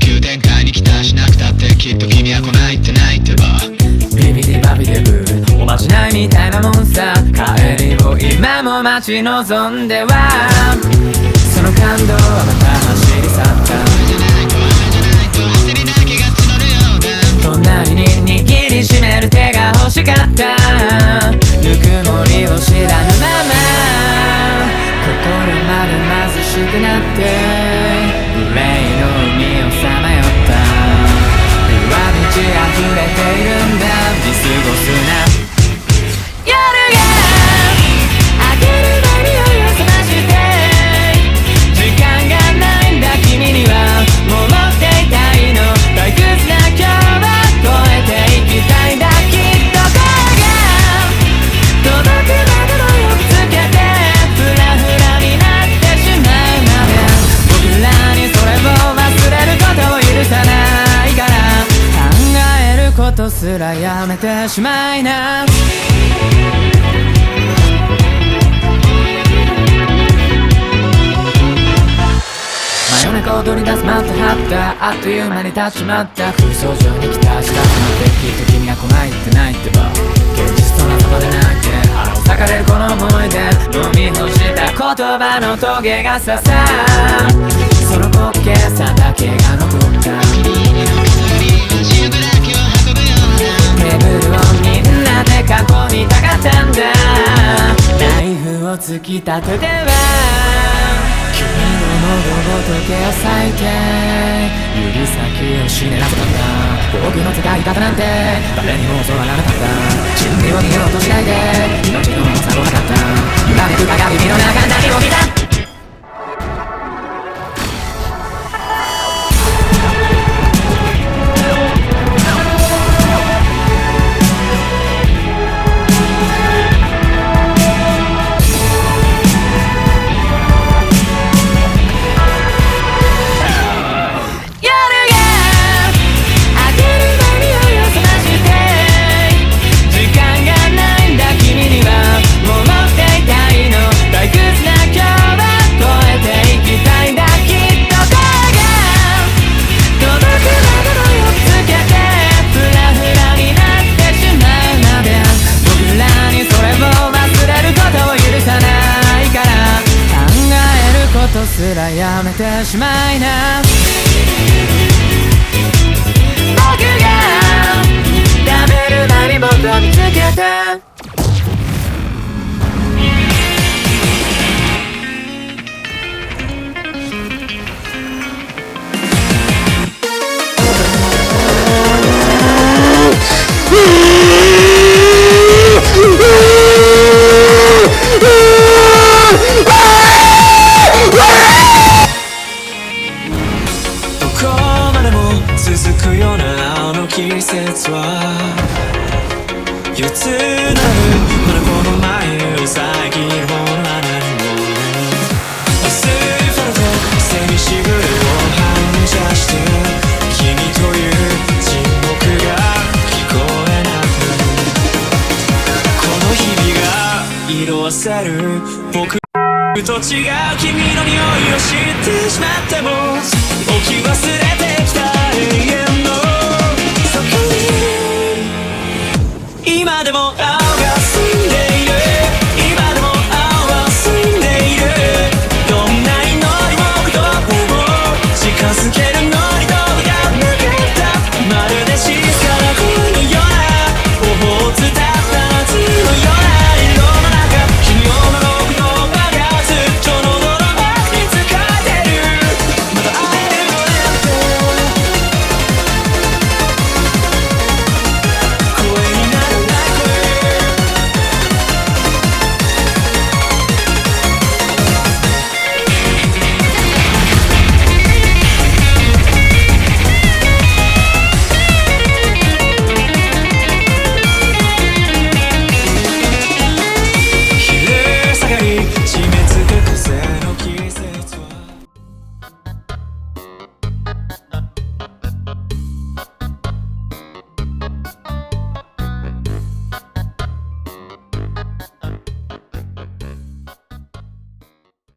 急展開に期待しなくたってきっと君は来ないってないってばビビデバビデブーおまじないみたいなもんさ帰りを今も待ち望んではその感動はまた走り去った焦りだけが募るようだ隣に握りしめる手が欲しかったぬくもりを知らぬまま心まで貧しくなって憂いの海をさまよった夜は満ち溢れているんだ見過ごすな夜が明ける前に酔いを覚まして時間がないんだ君にはもう持っていたいの退屈な今日は越えていきたいんだきっと声が届くまでのをつけてフラフラになってしまうまで僕らにそれを忘れることを許さないから考えることすらやめてしまいな真夜中踊り出すマット張ったあっという間に立ちまった空想上に来た足が詰まってきっと君は来ないってないってば現実と仲間で泣いて腹を裂かれるこの思い出飲み干した言葉のトゲが刺さその滑稽さだけが残ったシルクだけを運ぶようなテーブルをみんなで囲みたかったんだナイフを突き立てては君の喉ごと毛を裂いて指先をしねらせたんだ僕の使い方なんて誰にも教わらなかった真理を見ようとしないで命の重さを測った揺らめく鏡の中何を見たすらやめてしまいな僕が食べる前に僕を見つけて続くようなあの季節はいつなるまだこの前を遮るものは何もアスファルト背にしぐれを反射して君という沈黙が聞こえなくこの日々が色あせる僕と違う君の匂いを知ってしまっても置き忘れ